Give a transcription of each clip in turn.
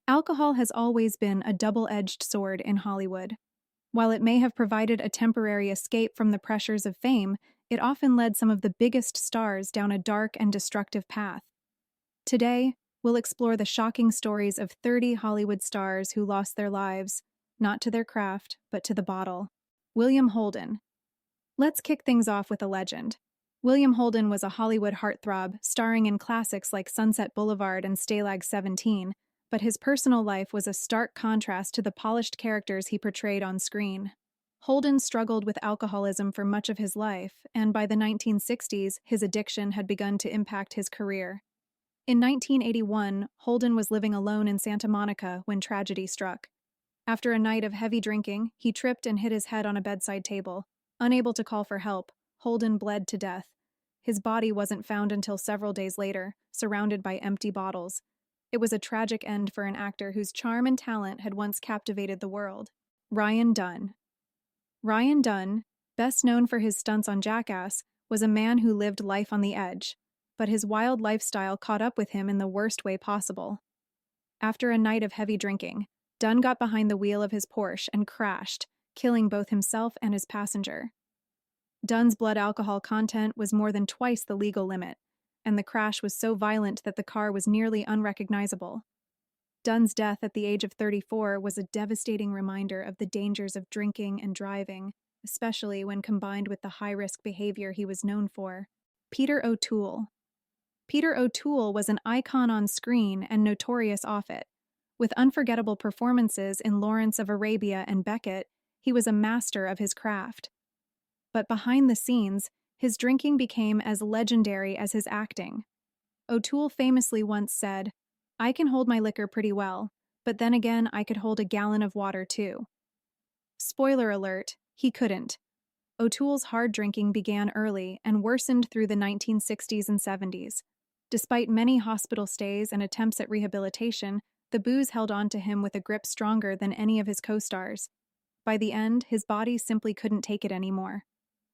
Alcohol has always been a double-edged sword in Hollywood. While it may have provided a temporary escape from the pressures of fame, it often led some of the biggest stars down a dark and destructive path. Today, we'll explore the shocking stories of 30 Hollywood stars who lost their lives, not to their craft, but to the bottle. William Holden. Let's kick things off with a legend. William Holden was a Hollywood heartthrob, starring in classics like Sunset Boulevard and Stalag 17, but his personal life was a stark contrast to the polished characters he portrayed on screen. Holden struggled with alcoholism for much of his life, and by the 1960s, his addiction had begun to impact his career. In 1981, Holden was living alone in Santa Monica when tragedy struck. After a night of heavy drinking, he tripped and hit his head on a bedside table. Unable to call for help, Holden bled to death. His body wasn't found until several days later, surrounded by empty bottles. It was a tragic end for an actor whose charm and talent had once captivated the world. Ryan Dunn. Ryan Dunn, best known for his stunts on Jackass, was a man who lived life on the edge, but his wild lifestyle caught up with him in the worst way possible. After a night of heavy drinking, Dunn got behind the wheel of his Porsche and crashed, killing both himself and his passenger. Dunn's blood alcohol content was more than twice the legal limit, and the crash was so violent that the car was nearly unrecognizable. Dunn's death at the age of 34 was a devastating reminder of the dangers of drinking and driving, especially when combined with the high-risk behavior he was known for. Peter O'Toole. Peter O'Toole was an icon on screen and notorious off it. With unforgettable performances in Lawrence of Arabia and Beckett, he was a master of his craft. But behind the scenes, his drinking became as legendary as his acting. O'Toole famously once said, "I can hold my liquor pretty well, but then again I could hold a gallon of water too." Spoiler alert, he couldn't. O'Toole's hard drinking began early and worsened through the 1960s and 70s. Despite many hospital stays and attempts at rehabilitation, the booze held on to him with a grip stronger than any of his co-stars. By the end, his body simply couldn't take it anymore.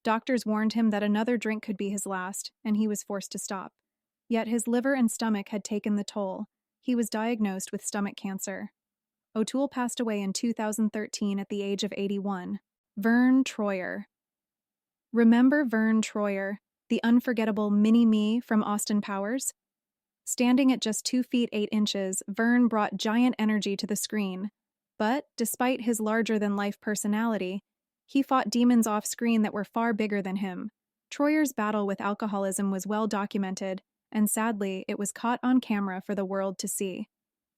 Doctors warned him that another drink could be his last, and he was forced to stop. Yet his liver and stomach had taken the toll. He was diagnosed with stomach cancer. O'Toole passed away in 2013 at the age of 81. Vern Troyer. Remember Vern Troyer, the unforgettable Mini-Me from Austin Powers? Standing at just 2 feet 8 inches, Vern brought giant energy to the screen. But, despite his larger-than-life personality, he fought demons off-screen that were far bigger than him. Troyer's battle with alcoholism was well documented, and sadly, it was caught on camera for the world to see.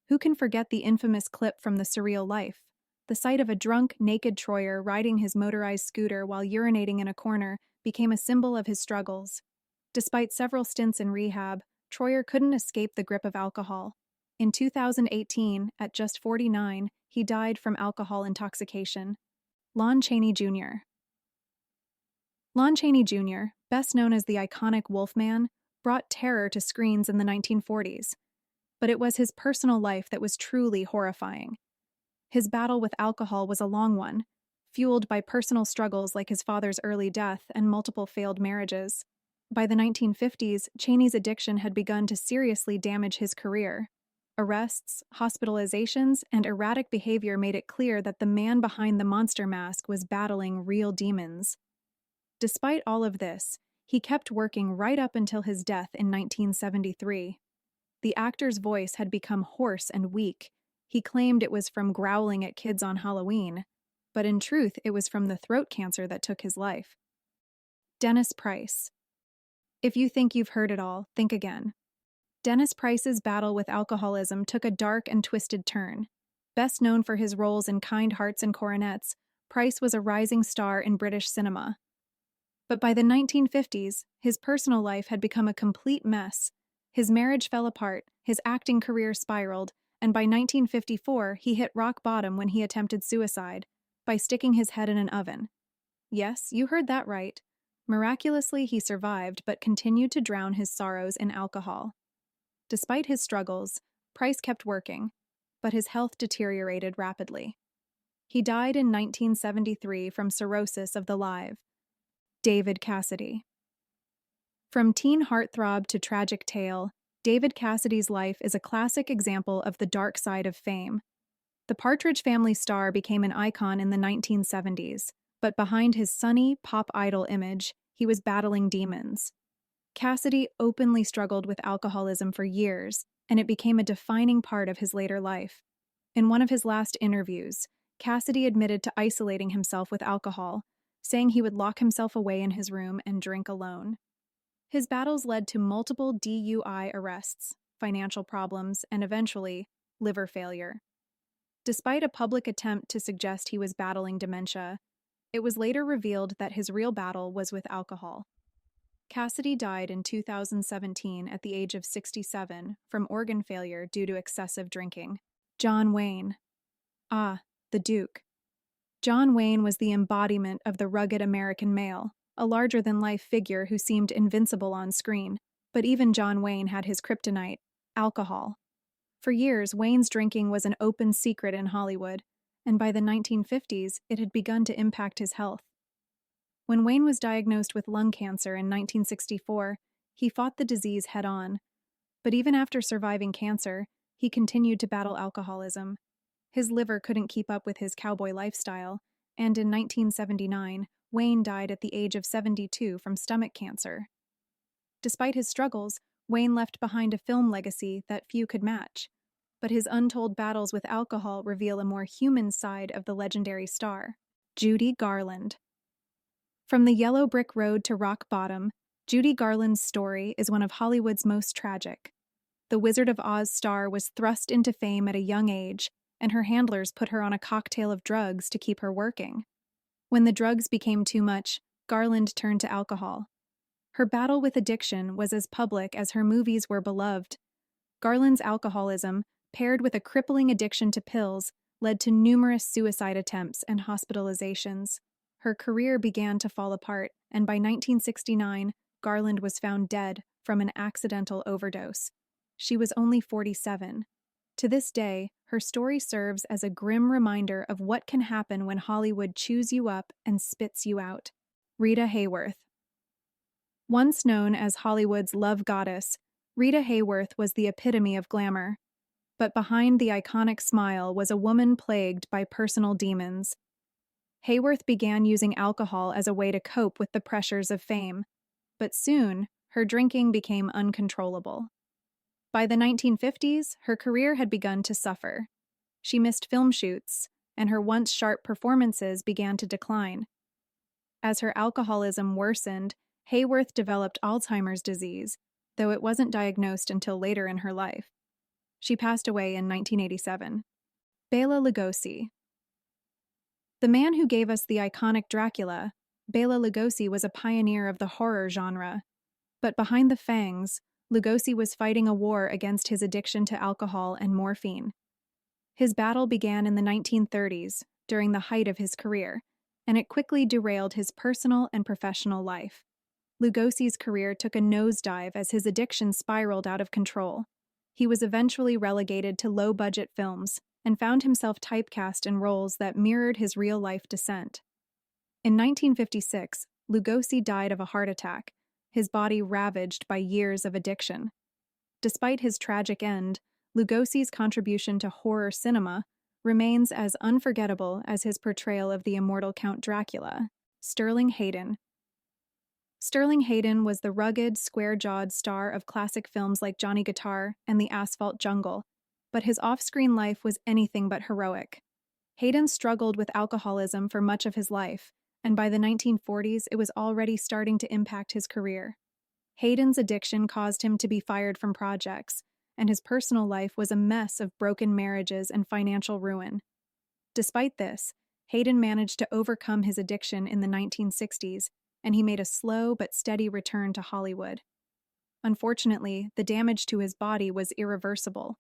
Who can forget the infamous clip from The Surreal Life? The sight of a drunk, naked Troyer riding his motorized scooter while urinating in a corner became a symbol of his struggles. Despite several stints in rehab, Troyer couldn't escape the grip of alcohol. In 2018, at just 49, he died from alcohol intoxication. Lon Chaney Jr. Lon Chaney Jr., best known as the iconic Wolfman, brought terror to screens in the 1940s. But it was his personal life that was truly horrifying. His battle with alcohol was a long one, fueled by personal struggles like his father's early death and multiple failed marriages. By the 1950s, Chaney's addiction had begun to seriously damage his career. Arrests, hospitalizations, and erratic behavior made it clear that the man behind the monster mask was battling real demons. Despite all of this, he kept working right up until his death in 1973. The actor's voice had become hoarse and weak. He claimed it was from growling at kids on Halloween, but in truth, it was from the throat cancer that took his life. Dennis Price. If you think you've heard it all, think again. Dennis Price's battle with alcoholism took a dark and twisted turn. Best known for his roles in Kind Hearts and Coronets, Price was a rising star in British cinema. But by the 1950s, his personal life had become a complete mess. His marriage fell apart, his acting career spiraled, and by 1954, he hit rock bottom when he attempted suicide, by sticking his head in an oven. Yes, you heard that right. Miraculously, he survived but continued to drown his sorrows in alcohol. Despite his struggles, Price kept working, but his health deteriorated rapidly. He died in 1973 from cirrhosis of the liver. David Cassidy. From teen heartthrob to tragic tale, David Cassidy's life is a classic example of the dark side of fame. The Partridge Family star became an icon in the 1970s, but behind his sunny, pop idol image, he was battling demons. Cassidy openly struggled with alcoholism for years, and it became a defining part of his later life. In one of his last interviews, Cassidy admitted to isolating himself with alcohol, saying he would lock himself away in his room and drink alone. His battles led to multiple DUI arrests, financial problems, and eventually, liver failure. Despite a public attempt to suggest he was battling dementia, it was later revealed that his real battle was with alcohol. Cassidy died in 2017 at the age of 67 from organ failure due to excessive drinking. John Wayne. The Duke. John Wayne was the embodiment of the rugged American male, a larger-than-life figure who seemed invincible on screen. But even John Wayne had his kryptonite, alcohol. For years, Wayne's drinking was an open secret in Hollywood, and by the 1950s, it had begun to impact his health. When Wayne was diagnosed with lung cancer in 1964, he fought the disease head-on. But even after surviving cancer, he continued to battle alcoholism. His liver couldn't keep up with his cowboy lifestyle, and in 1979, Wayne died at the age of 72 from stomach cancer. Despite his struggles, Wayne left behind a film legacy that few could match. But his untold battles with alcohol reveal a more human side of the legendary star. Judy Garland. From the yellow brick road to rock bottom, Judy Garland's story is one of Hollywood's most tragic. The Wizard of Oz star was thrust into fame at a young age, and her handlers put her on a cocktail of drugs to keep her working. When the drugs became too much, Garland turned to alcohol. Her battle with addiction was as public as her movies were beloved. Garland's alcoholism, paired with a crippling addiction to pills, led to numerous suicide attempts and hospitalizations. Her career began to fall apart, and by 1969, Garland was found dead from an accidental overdose. She was only 47. To this day, her story serves as a grim reminder of what can happen when Hollywood chews you up and spits you out. Rita Hayworth. Once known as Hollywood's love goddess, Rita Hayworth was the epitome of glamour. But behind the iconic smile was a woman plagued by personal demons. Hayworth began using alcohol as a way to cope with the pressures of fame, but soon, her drinking became uncontrollable. By the 1950s, her career had begun to suffer. She missed film shoots, and her once sharp performances began to decline. As her alcoholism worsened, Hayworth developed Alzheimer's disease, though it wasn't diagnosed until later in her life. She passed away in 1987. Bela Lugosi. The man who gave us the iconic Dracula, Bela Lugosi was a pioneer of the horror genre. But behind the fangs, Lugosi was fighting a war against his addiction to alcohol and morphine. His battle began in the 1930s, during the height of his career, and it quickly derailed his personal and professional life. Lugosi's career took a nosedive as his addiction spiraled out of control. He was eventually relegated to low-budget films and found himself typecast in roles that mirrored his real-life descent. In 1956, Lugosi died of a heart attack, his body ravaged by years of addiction. Despite his tragic end, Lugosi's contribution to horror cinema remains as unforgettable as his portrayal of the immortal Count Dracula. Sterling Hayden. Sterling Hayden was the rugged, square-jawed star of classic films like Johnny Guitar and The Asphalt Jungle, but his off-screen life was anything but heroic. Hayden struggled with alcoholism for much of his life, and by the 1940s it was already starting to impact his career. Hayden's addiction caused him to be fired from projects, and his personal life was a mess of broken marriages and financial ruin. Despite this, Hayden managed to overcome his addiction in the 1960s, and he made a slow but steady return to Hollywood. Unfortunately, the damage to his body was irreversible.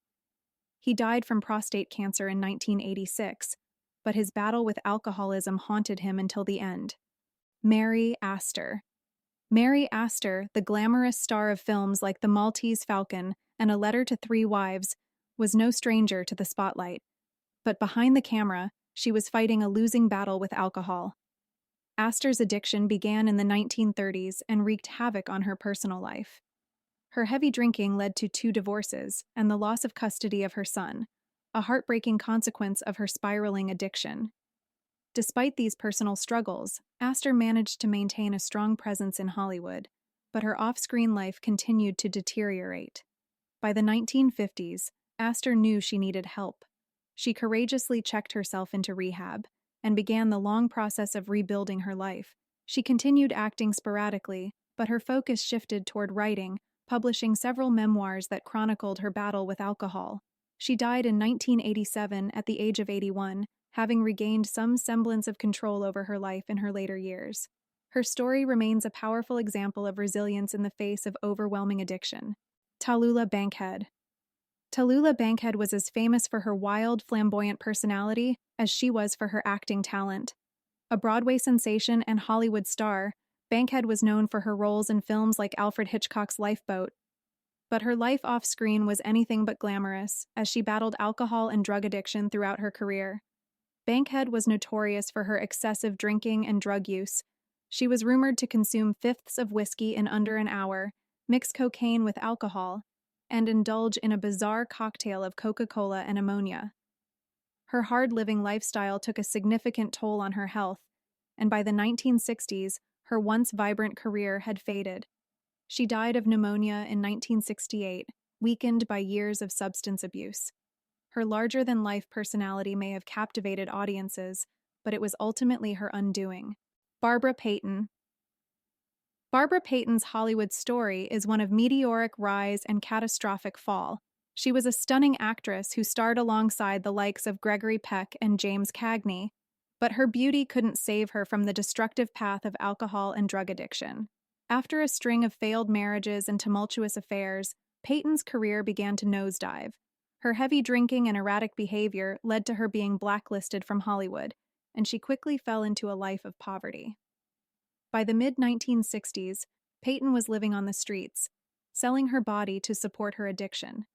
He died from prostate cancer in 1986, but his battle with alcoholism haunted him until the end. Mary Astor. Mary Astor, the glamorous star of films like The Maltese Falcon and A Letter to Three Wives, was no stranger to the spotlight. But behind the camera, she was fighting a losing battle with alcohol. Astor's addiction began in the 1930s and wreaked havoc on her personal life. Her heavy drinking led to 2 divorces and the loss of custody of her son, a heartbreaking consequence of her spiraling addiction. Despite these personal struggles, Astor managed to maintain a strong presence in Hollywood, but her off-screen life continued to deteriorate. By the 1950s, Astor knew she needed help. She courageously checked herself into rehab and began the long process of rebuilding her life. She continued acting sporadically, but her focus shifted toward writing, publishing several memoirs that chronicled her battle with alcohol. She died in 1987 at the age of 81, having regained some semblance of control over her life in her later years. Her story remains a powerful example of resilience in the face of overwhelming addiction. Tallulah Bankhead. Tallulah Bankhead was as famous for her wild, flamboyant personality as she was for her acting talent. A Broadway sensation and Hollywood star, Bankhead was known for her roles in films like Alfred Hitchcock's Lifeboat. But her life off-screen was anything but glamorous, as she battled alcohol and drug addiction throughout her career. Bankhead was notorious for her excessive drinking and drug use. She was rumored to consume fifths of whiskey in under an hour, mix cocaine with alcohol, and indulge in a bizarre cocktail of Coca-Cola and ammonia. Her hard-living lifestyle took a significant toll on her health, and by the 1960s, her once vibrant career had faded. She died of pneumonia in 1968, weakened by years of substance abuse. Her larger-than-life personality may have captivated audiences, but it was ultimately her undoing. Barbara Payton. Barbara Payton's Hollywood story is one of meteoric rise and catastrophic fall. She was a stunning actress who starred alongside the likes of Gregory Peck and James Cagney, but her beauty couldn't save her from the destructive path of alcohol and drug addiction. After a string of failed marriages and tumultuous affairs, Payton's career began to nosedive. Her heavy drinking and erratic behavior led to her being blacklisted from Hollywood, and she quickly fell into a life of poverty. By the mid-1960s, Payton was living on the streets, selling her body to support her addiction.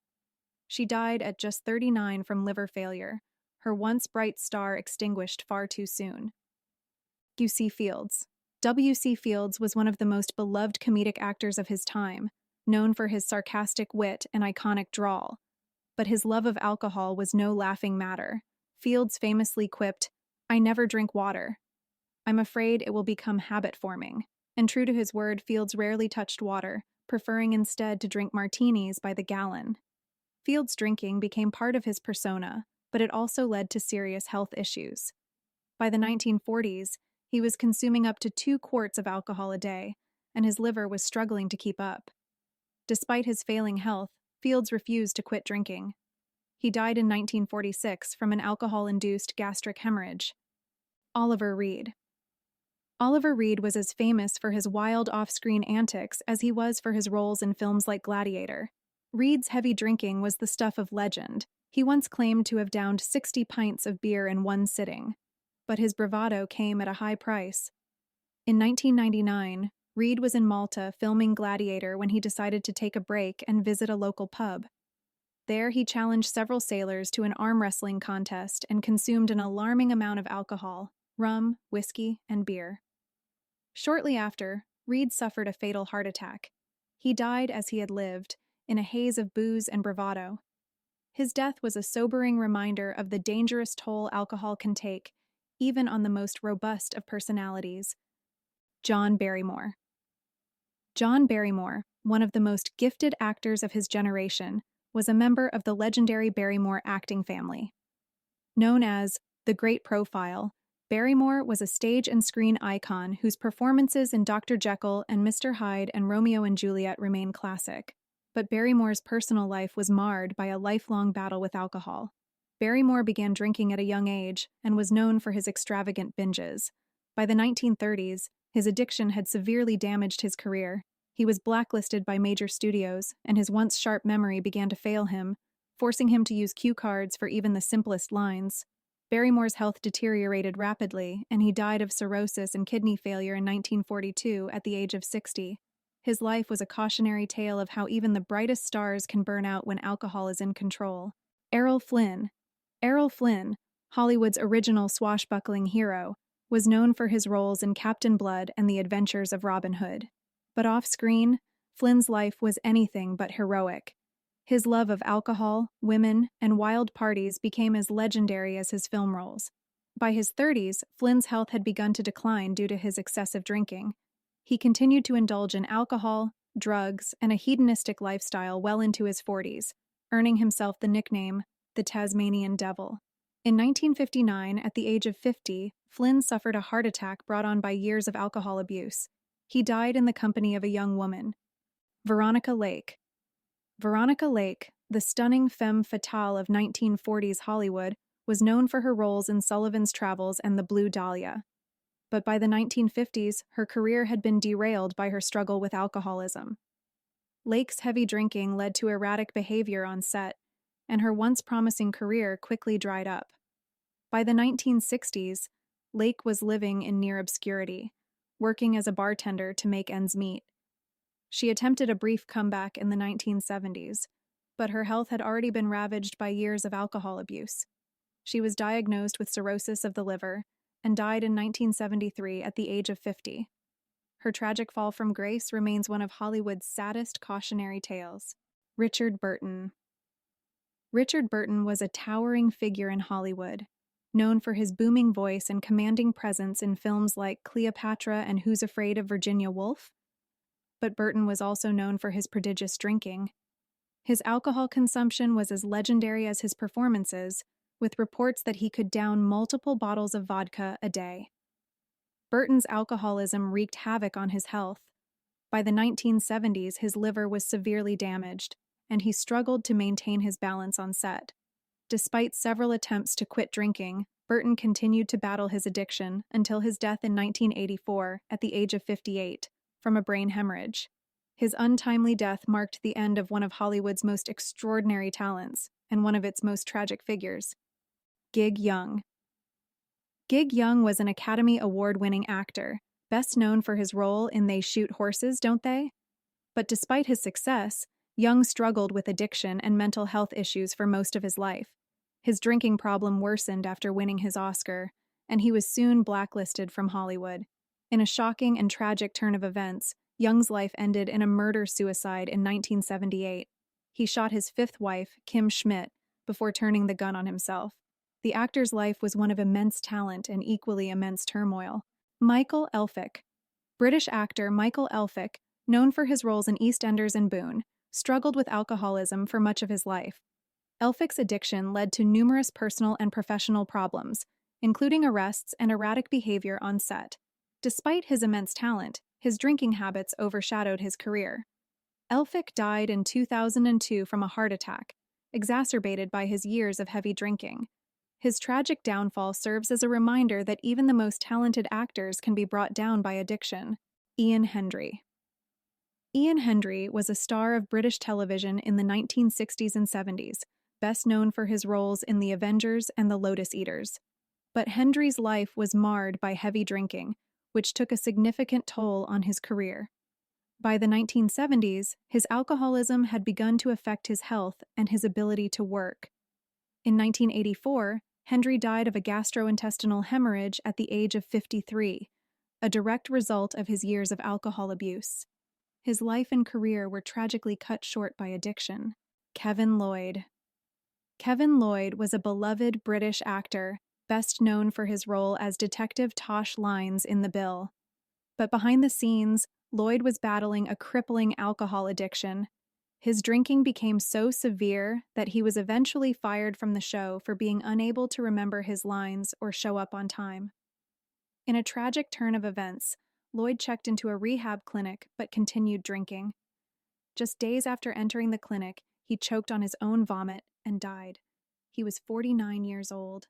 She died at just 39 from liver failure, her once bright star extinguished far too soon. W.C. Fields. W.C. Fields was one of the most beloved comedic actors of his time, known for his sarcastic wit and iconic drawl. But his love of alcohol was no laughing matter. Fields famously quipped, "I never drink water. I'm afraid it will become habit-forming." And true to his word, Fields rarely touched water, preferring instead to drink martinis by the gallon. Fields' drinking became part of his persona, but it also led to serious health issues. By the 1940s, he was consuming up to 2 quarts of alcohol a day, and his liver was struggling to keep up. Despite his failing health, Fields refused to quit drinking. He died in 1946 from an alcohol-induced gastric hemorrhage. Oliver Reed. Oliver Reed was as famous for his wild off-screen antics as he was for his roles in films like Gladiator. Reed's heavy drinking was the stuff of legend. He once claimed to have downed 60 pints of beer in one sitting, but his bravado came at a high price. In 1999, Reed was in Malta filming Gladiator when he decided to take a break and visit a local pub. There, he challenged several sailors to an arm wrestling contest and consumed an alarming amount of alcohol, rum, whiskey, and beer. Shortly after, Reed suffered a fatal heart attack. He died as he had lived, in a haze of booze and bravado. His death was a sobering reminder of the dangerous toll alcohol can take, even on the most robust of personalities. John Barrymore. John Barrymore, one of the most gifted actors of his generation, was a member of the legendary Barrymore acting family. Known as the Great Profile, Barrymore was a stage and screen icon whose performances in Dr. Jekyll and Mr. Hyde and Romeo and Juliet remain classic. But Barrymore's personal life was marred by a lifelong battle with alcohol. Barrymore began drinking at a young age and was known for his extravagant binges. By the 1930s, his addiction had severely damaged his career. He was blacklisted by major studios, and his once sharp memory began to fail him, forcing him to use cue cards for even the simplest lines. Barrymore's health deteriorated rapidly, and he died of cirrhosis and kidney failure in 1942 at the age of 60. His life was a cautionary tale of how even the brightest stars can burn out when alcohol is in control. Errol Flynn. Errol Flynn, Hollywood's original swashbuckling hero, was known for his roles in Captain Blood and The Adventures of Robin Hood. But off-screen, Flynn's life was anything but heroic. His love of alcohol, women, and wild parties became as legendary as his film roles. By his 30s, Flynn's health had begun to decline due to his excessive drinking. He continued to indulge in alcohol, drugs, and a hedonistic lifestyle well into his 40s, earning himself the nickname the Tasmanian Devil. In 1959, at the age of 50, Flynn suffered a heart attack brought on by years of alcohol abuse. He died in the company of a young woman, Veronica Lake. Veronica Lake, the stunning femme fatale of 1940s Hollywood, was known for her roles in Sullivan's Travels and The Blue Dahlia. But by the 1950s, her career had been derailed by her struggle with alcoholism. Lake's heavy drinking led to erratic behavior on set, and her once promising career quickly dried up. By the 1960s, Lake was living in near obscurity, working as a bartender to make ends meet. She attempted a brief comeback in the 1970s, but her health had already been ravaged by years of alcohol abuse. She was diagnosed with cirrhosis of the liver and died in 1973 at the age of 50. Her tragic fall from grace remains one of Hollywood's saddest cautionary tales. Richard Burton. Richard Burton was a towering figure in Hollywood, known for his booming voice and commanding presence in films like Cleopatra and Who's Afraid of Virginia Woolf. But Burton was also known for his prodigious drinking. His alcohol consumption was as legendary as his performances, with reports that he could down multiple bottles of vodka a day. Burton's alcoholism wreaked havoc on his health. By the 1970s, his liver was severely damaged, and he struggled to maintain his balance on set. Despite several attempts to quit drinking, Burton continued to battle his addiction until his death in 1984 at the age of 58 from a brain hemorrhage. His untimely death marked the end of one of Hollywood's most extraordinary talents and one of its most tragic figures. Gig Young. Gig Young was an Academy Award-winning actor, best known for his role in They Shoot Horses, Don't They? But despite his success, Young struggled with addiction and mental health issues for most of his life. His drinking problem worsened after winning his Oscar, and he was soon blacklisted from Hollywood. In a shocking and tragic turn of events, Young's life ended in a murder-suicide in 1978. He shot his fifth wife, Kim Schmidt, before turning the gun on himself. The actor's life was one of immense talent and equally immense turmoil. Michael Elphick. British actor Michael Elphick, known for his roles in EastEnders and Boone, struggled with alcoholism for much of his life. Elphick's addiction led to numerous personal and professional problems, including arrests and erratic behavior on set. Despite his immense talent, his drinking habits overshadowed his career. Elphick died in 2002 from a heart attack, exacerbated by his years of heavy drinking. His tragic downfall serves as a reminder that even the most talented actors can be brought down by addiction. Ian Hendry. Ian Hendry was a star of British television in the 1960s and 70s, best known for his roles in The Avengers and The Lotus Eaters. But Hendry's life was marred by heavy drinking, which took a significant toll on his career. By the 1970s, his alcoholism had begun to affect his health and his ability to work. In 1984, Hendry died of a gastrointestinal hemorrhage at the age of 53, a direct result of his years of alcohol abuse. His life and career were tragically cut short by addiction. Kevin Lloyd. Kevin Lloyd was a beloved British actor, best known for his role as Detective Tosh Lines in The Bill. But behind the scenes, Lloyd was battling a crippling alcohol addiction. His drinking became so severe that he was eventually fired from the show for being unable to remember his lines or show up on time. In a tragic turn of events, Lloyd checked into a rehab clinic but continued drinking. Just days after entering the clinic, he choked on his own vomit and died. He was 49 years old.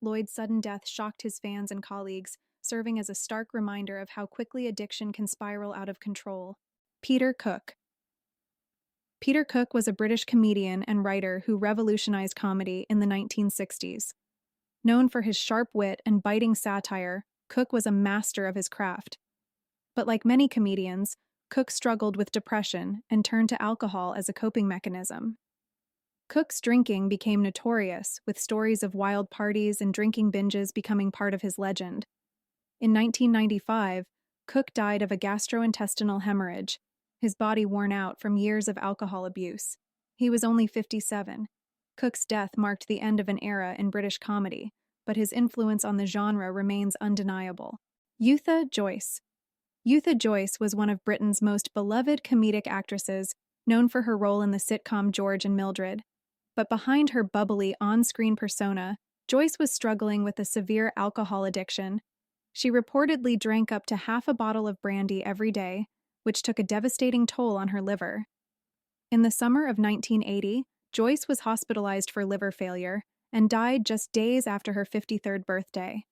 Lloyd's sudden death shocked his fans and colleagues, serving as a stark reminder of how quickly addiction can spiral out of control. Peter Cook. Peter Cook was a British comedian and writer who revolutionized comedy in the 1960s. Known for his sharp wit and biting satire, Cook was a master of his craft. But like many comedians, Cook struggled with depression and turned to alcohol as a coping mechanism. Cook's drinking became notorious, with stories of wild parties and drinking binges becoming part of his legend. In 1995, Cook died of a gastrointestinal hemorrhage, his body worn out from years of alcohol abuse. He was only 57. Cook's death marked the end of an era in British comedy, but his influence on the genre remains undeniable. Eutha Joyce. Eutha Joyce was one of Britain's most beloved comedic actresses, known for her role in the sitcom George and Mildred. But behind her bubbly on-screen persona, Joyce was struggling with a severe alcohol addiction. She reportedly drank up to half a bottle of brandy every day, which took a devastating toll on her liver. In the summer of 1980, Joyce was hospitalized for liver failure and died just days after her 53rd birthday.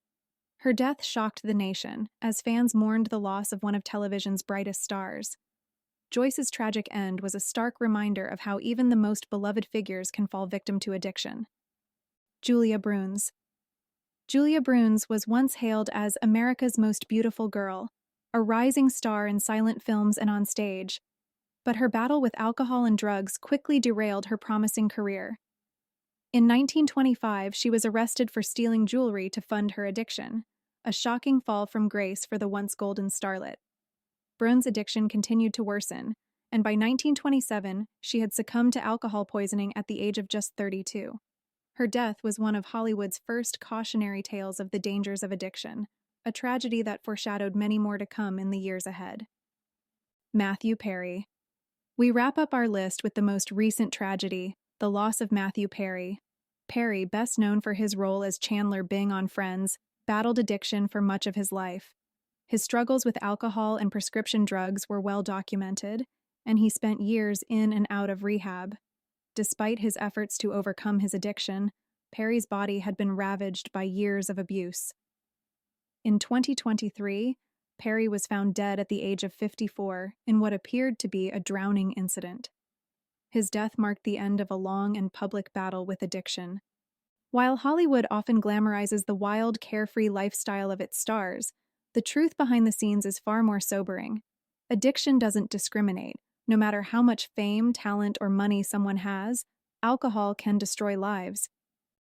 Her death shocked the nation, as fans mourned the loss of one of television's brightest stars. Joyce's tragic end was a stark reminder of how even the most beloved figures can fall victim to addiction. Julia Bruns. Julia Bruns was once hailed as America's most beautiful girl, a rising star in silent films and on stage, but her battle with alcohol and drugs quickly derailed her promising career. In 1925, she was arrested for stealing jewelry to fund her addiction, a shocking fall from grace for the once golden starlet. Bruns' addiction continued to worsen, and by 1927, she had succumbed to alcohol poisoning at the age of just 32. Her death was one of Hollywood's first cautionary tales of the dangers of addiction, a tragedy that foreshadowed many more to come in the years ahead. Matthew Perry. We wrap up our list with the most recent tragedy, the loss of Matthew Perry. Perry, best known for his role as Chandler Bing on Friends, battled addiction for much of his life. His struggles with alcohol and prescription drugs were well documented, and he spent years in and out of rehab. Despite his efforts to overcome his addiction, Perry's body had been ravaged by years of abuse. In 2023, Perry was found dead at the age of 54 in what appeared to be a drowning incident. His death marked the end of a long and public battle with addiction. While Hollywood often glamorizes the wild, carefree lifestyle of its stars, the truth behind the scenes is far more sobering. Addiction doesn't discriminate. No matter how much fame, talent, or money someone has, alcohol can destroy lives.